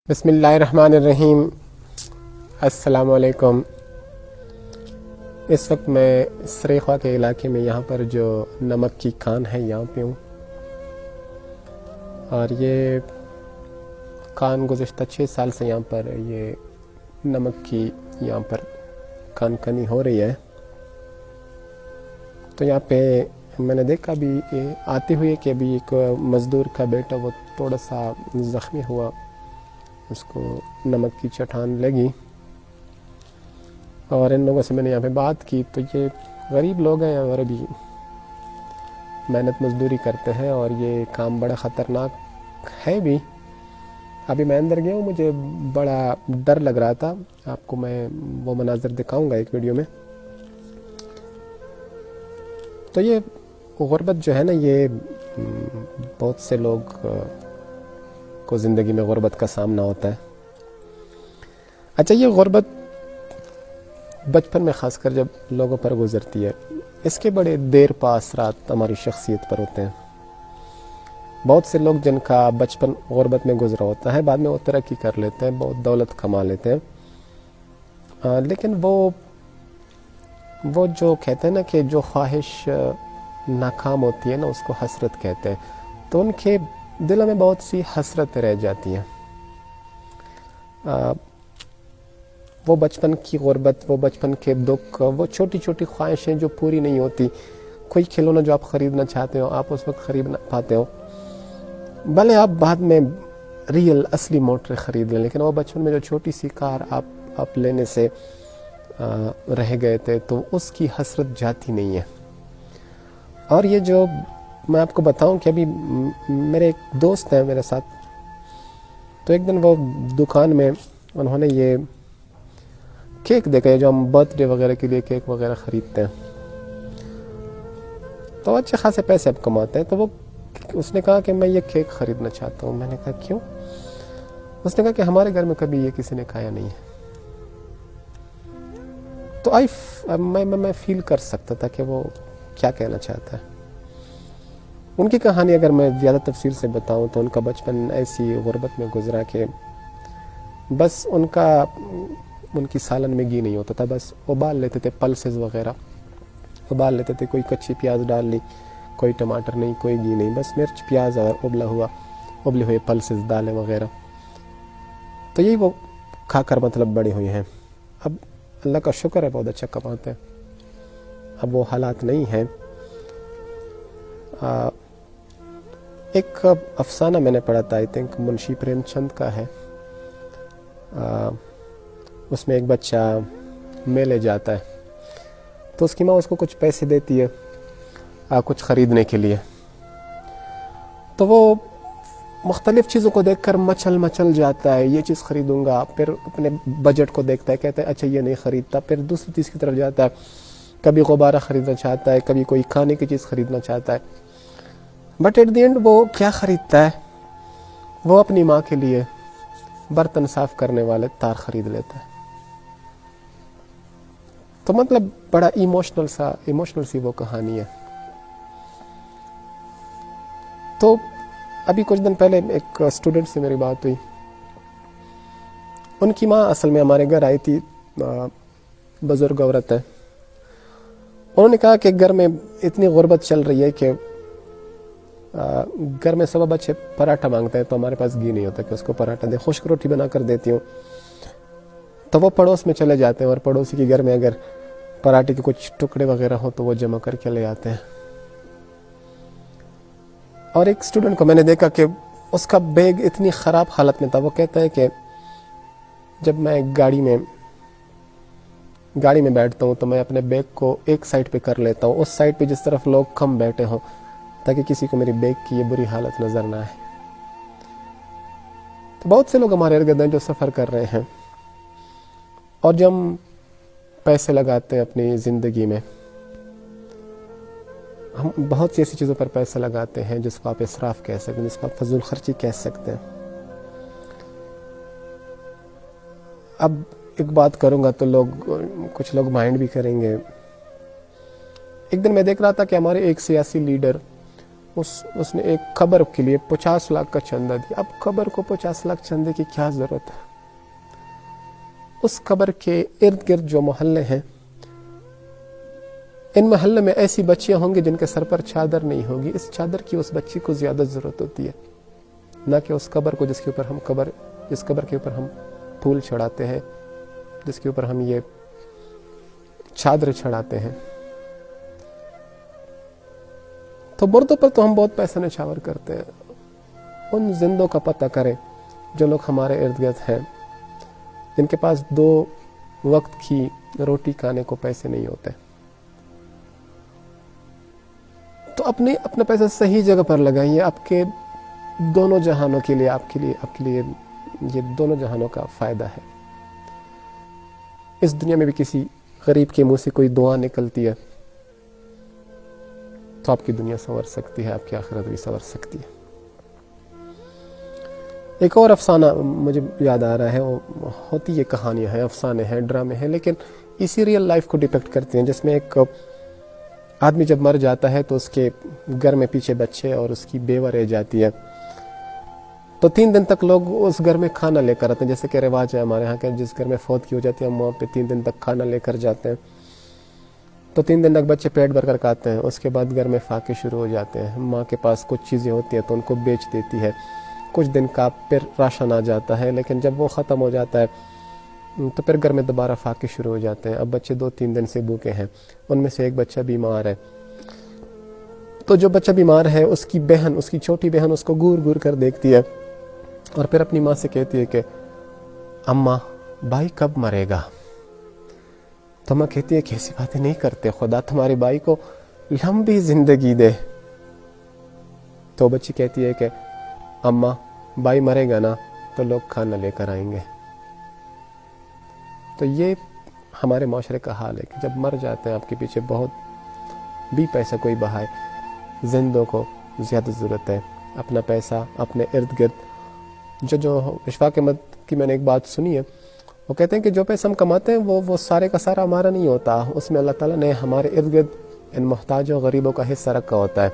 بسم اللہ الرحمن الرحیم۔ السلام علیکم۔ اس وقت میں سریخوا کے علاقے میں یہاں پر جو نمک کی کان ہے یہاں پہ ہوں، اور یہ کان گزشتہ 6 سال سے یہاں پر یہ نمک کی یہاں پر کان کنی ہو رہی ہے۔ تو یہاں پہ میں نے دیکھا بھی آتے ہوئے کہ ابھی ایک مزدور کا بیٹا وہ تھوڑا سا زخمی ہوا، اس کو نمک کی چٹان لگی، اور ان لوگوں سے میں نے یہاں پہ بات کی تو یہ غریب لوگ ہیں اور ابھی محنت مزدوری کرتے ہیں، اور یہ کام بڑا خطرناک ہے بھی۔ ابھی میں اندر گیا ہوں، مجھے بڑا ڈر لگ رہا تھا۔ آپ کو میں وہ مناظر دکھاؤں گا ایک ویڈیو میں۔ تو یہ غربت جو ہے نا، یہ بہت سے لوگ کو زندگی میں غربت کا سامنا ہوتا ہے۔ اچھا، یہ غربت بچپن میں خاص کر جب لوگوں پر گزرتی ہے، اس کے بڑے دیر پا اثرات ہماری شخصیت پر ہوتے ہیں۔ بہت سے لوگ جن کا بچپن غربت میں گزرا ہوتا ہے، بعد میں وہ ترقی کر لیتے ہیں، بہت دولت کما لیتے ہیں، لیکن وہ جو کہتے ہیں نا کہ جو خواہش ناکام ہوتی ہے نا، اس کو حسرت کہتے ہیں۔ تو ان کے دلوں میں بہت سی حسرتیں رہ جاتی ہیں۔ وہ بچپن کی غربت، وہ بچپن کے دکھ، وہ چھوٹی چھوٹی خواہشیں جو پوری نہیں ہوتی۔ کوئی کھلونا جو آپ خریدنا چاہتے ہو، آپ اس وقت خرید نہ پاتے ہو، بھلے آپ بعد میں اصلی موٹر خرید لیں، لیکن وہ بچپن میں جو چھوٹی سی کار آپ لینے سے رہ گئے تھے، تو اس کی حسرت جاتی نہیں ہے۔ اور یہ جو میں آپ کو بتاؤں کہ ابھی میرے ایک دوست ہیں میرے ساتھ، تو ایک دن وہ دکان میں انہوں نے یہ کیک دیکھا ہے جو ہم برتھ ڈے وغیرہ کے لیے کیک وغیرہ خریدتے ہیں، تو اچھے خاصے پیسے اب کماتے ہیں۔ تو اس نے کہا کہ میں یہ کیک خریدنا چاہتا ہوں۔ میں نے کہا کیوں؟ اس نے کہا کہ ہمارے گھر میں کبھی یہ کسی نے کھایا نہیں ہے۔ تو میں فیل کر سکتا تھا کہ وہ کیا کہنا چاہتا ہے۔ ان کی کہانی اگر میں زیادہ تفصیل سے بتاؤں تو ان کا بچپن ایسی غربت میں گزرا کہ بس ان کی سالن میں گھی نہیں ہوتا تھا، بس ابال لیتے تھے پلسز وغیرہ، ابال لیتے تھے، کوئی کچی پیاز ڈال لی، کوئی ٹماٹر نہیں، کوئی گھی نہیں، بس مرچ پیاز اور ابلے ہوئے پلسز دالیں وغیرہ۔ تو یہی وہ کھا کر مطلب بڑے ہوئے ہیں۔ اب اللہ کا شکر ہے بہت اچھا کماتے ہیں، اب وہ حالات نہیں ہیں۔ ایک افسانہ میں نے پڑھا تھا، آئی تھنک منشی پریم چند کا ہے۔ اس میں ایک بچہ میلے جاتا ہے، تو اس کی ماں اس کو کچھ پیسے دیتی ہے کچھ خریدنے کے لیے، تو وہ مختلف چیزوں کو دیکھ کر مچل جاتا ہے، یہ چیز خریدوں گا، پھر اپنے بجٹ کو دیکھتا ہے، کہتا ہے اچھا یہ نہیں خریدتا، پھر دوسری چیز کی طرف جاتا ہے، کبھی غبارہ خریدنا چاہتا ہے، کبھی کوئی کھانے کی چیز خریدنا چاہتا ہے، بٹ ایٹ دی اینڈ وہ کیا خریدتا ہے؟ وہ اپنی ماں کے لیے برتن صاف کرنے والے تار خرید لیتا ہے۔ تو مطلب بڑا ایموشنل سی وہ کہانی ہے۔ تو ابھی کچھ دن پہلے ایک اسٹوڈنٹ سے میری بات ہوئی، ان کی ماں اصل میں ہمارے گھر آئی تھی، بزرگ عورت ہے۔ انہوں نے کہا کہ گھر میں اتنی غربت چل رہی ہے کہ گھر میں صبح بچے پراٹھا مانگتے ہیں تو ہمارے پاس گھی نہیں ہوتا کہ اس کو پراٹھا دے، خشک روٹی بنا کر دیتی ہوں، تو وہ پڑوس میں چلے جاتے ہیں، اور پڑوسی کے گھر میں اگر پراٹھے کے کچھ ٹکڑے وغیرہ ہو تو وہ جمع کر کے لے آتے ہیں۔ اور ایک اسٹوڈنٹ کو میں نے دیکھا کہ اس کا بیگ اتنی خراب حالت میں تھا، وہ کہتا ہے کہ جب میں گاڑی میں بیٹھتا ہوں تو میں اپنے بیگ کو ایک سائڈ پہ کر لیتا ہوں، اس سائڈ پہ جس طرف لوگ کم بیٹھے ہوں، تاکہ کسی کو میری بیگ کی یہ بری حالت نظر نہ آئے۔ تو بہت سے لوگ ہمارے ارد گرد ہیں جو سفر کر رہے ہیں، اور جب ہم پیسے لگاتے ہیں اپنی زندگی میں، ہم بہت سی ایسی چیزوں پر پیسے لگاتے ہیں جس کو آپ اسراف کہہ سکتے ہیں، جس کو آپ فضول خرچی کہہ سکتے ہیں۔ اب ایک بات کروں گا تو کچھ لوگ مائنڈ بھی کریں گے۔ ایک دن میں دیکھ رہا تھا کہ ہمارے ایک سیاسی لیڈر اس نے ایک قبر کے لیے 50 لاکھ کا چندہ دیا. اب قبر کو 50 لاکھ چندے کی کیا ضرورت ہے؟ اس قبر کے ارد گرد جو محلے ہیں، ان محلے میں ایسی بچیاں ہوں گی جن کے سر پر چادر نہیں ہوگی. اس چادر کی اس بچی کو زیادہ ضرورت ہوتی ہے، نہ کہ اس قبر کو جس قبر کے اوپر ہم پھول چڑھاتے ہیں، جس کے اوپر ہم یہ چادر چڑھاتے ہیں. تو مردوں پر تو ہم بہت پیسہ نچھاور کرتے ہیں. ان زندوں کا پتہ کریں جو لوگ ہمارے ارد گرد ہیں، جن کے پاس 2 وقت کی روٹی کھانے کو پیسے نہیں ہوتے. تو اپنے پیسے صحیح جگہ پر لگائیے. آپ کے دونوں جہانوں کے لیے، آپ کے لیے یہ دونوں جہانوں کا فائدہ ہے. اس دنیا میں بھی کسی غریب کے منہ سے کوئی دعا نکلتی ہے تو آپ کی دنیا سنور سکتی ہے، آپ کی آخرت بھی سنور سکتی ہے. ایک اور افسانہ مجھے یاد آ رہا ہے. وہ ہوتی یہ کہانیاں ہیں، افسانے ہیں، ڈرامے ہیں، لیکن اسی ریئل لائف کو ڈپیکٹ کرتے ہیں. جس میں ایک آدمی جب مر جاتا ہے تو اس کے گھر میں پیچھے بچے اور اس کی بیوہ رہ جاتی ہے. تو 3 دن تک لوگ اس گھر میں کھانا لے کر آتے ہیں. جیسے کہ رواج ہے ہمارے ہاں کہ جس گھر میں فوت کی ہو جاتی ہے ہم وہاں پہ 3 دن تک کھانا لے کر جاتے ہیں. تو 3 دن تک بچے پیٹ بھر کر کھاتے ہیں. اس کے بعد گھر میں فاقے شروع ہو جاتے ہیں. ماں کے پاس کچھ چیزیں ہوتی ہیں تو ان کو بیچ دیتی ہے. کچھ دن کا پھر راشن آ جاتا ہے، لیکن جب وہ ختم ہو جاتا ہے تو پھر گھر میں دوبارہ فاقے شروع ہو جاتے ہیں. اب بچے 2-3 دن سے بھوکے ہیں. ان میں سے ایک بچہ بیمار ہے. تو جو بچہ بیمار ہے اس کی چھوٹی بہن اس کو گور گور کر دیکھتی ہے اور پھر اپنی ماں سے کہتی ہے کہ اماں بھائی کب مرے گا؟ تو ماں کہتی ہے کیسی باتیں نہیں کرتے، خدا تمہارے بھائی کو لمبی زندگی دے. تو بچی کہتی ہے کہ اماں بھائی مرے گا نا تو لوگ کھانا لے کر آئیں گے. تو یہ ہمارے معاشرے کا حال ہے کہ جب مر جاتے ہیں آپ کے پیچھے بہت بھی پیسہ کوئی بہائے. زندوں کو زیادہ ضرورت ہے اپنا پیسہ اپنے ارد گرد. جو اشفاق احمد کی میں نے ایک بات سنی ہے، وہ کہتے ہیں کہ جو پیسہ ہم کماتے ہیں وہ سارے کا سارا ہمارا نہیں ہوتا. اس میں اللہ تعالیٰ نے ہمارے ارد گرد ان محتاج و غریبوں کا حصہ رکھا ہوتا ہے،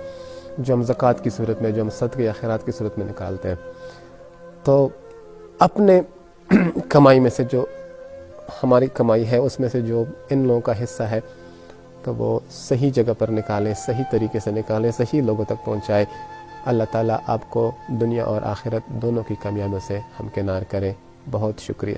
جو ہم زکوٰۃ کی صورت میں، جو ہم صدقے یا خیرات کی صورت میں نکالتے ہیں. تو اپنے کمائی میں سے جو ہماری کمائی ہے اس میں سے جو ان لوگوں کا حصہ ہے تو وہ صحیح جگہ پر نکالیں، صحیح طریقے سے نکالیں، صحیح لوگوں تک پہنچائیں. اللہ تعالیٰ آپ کو دنیا اور آخرت دونوں کی کامیابیوں سے ہمکنار کرے. بہت شکریہ.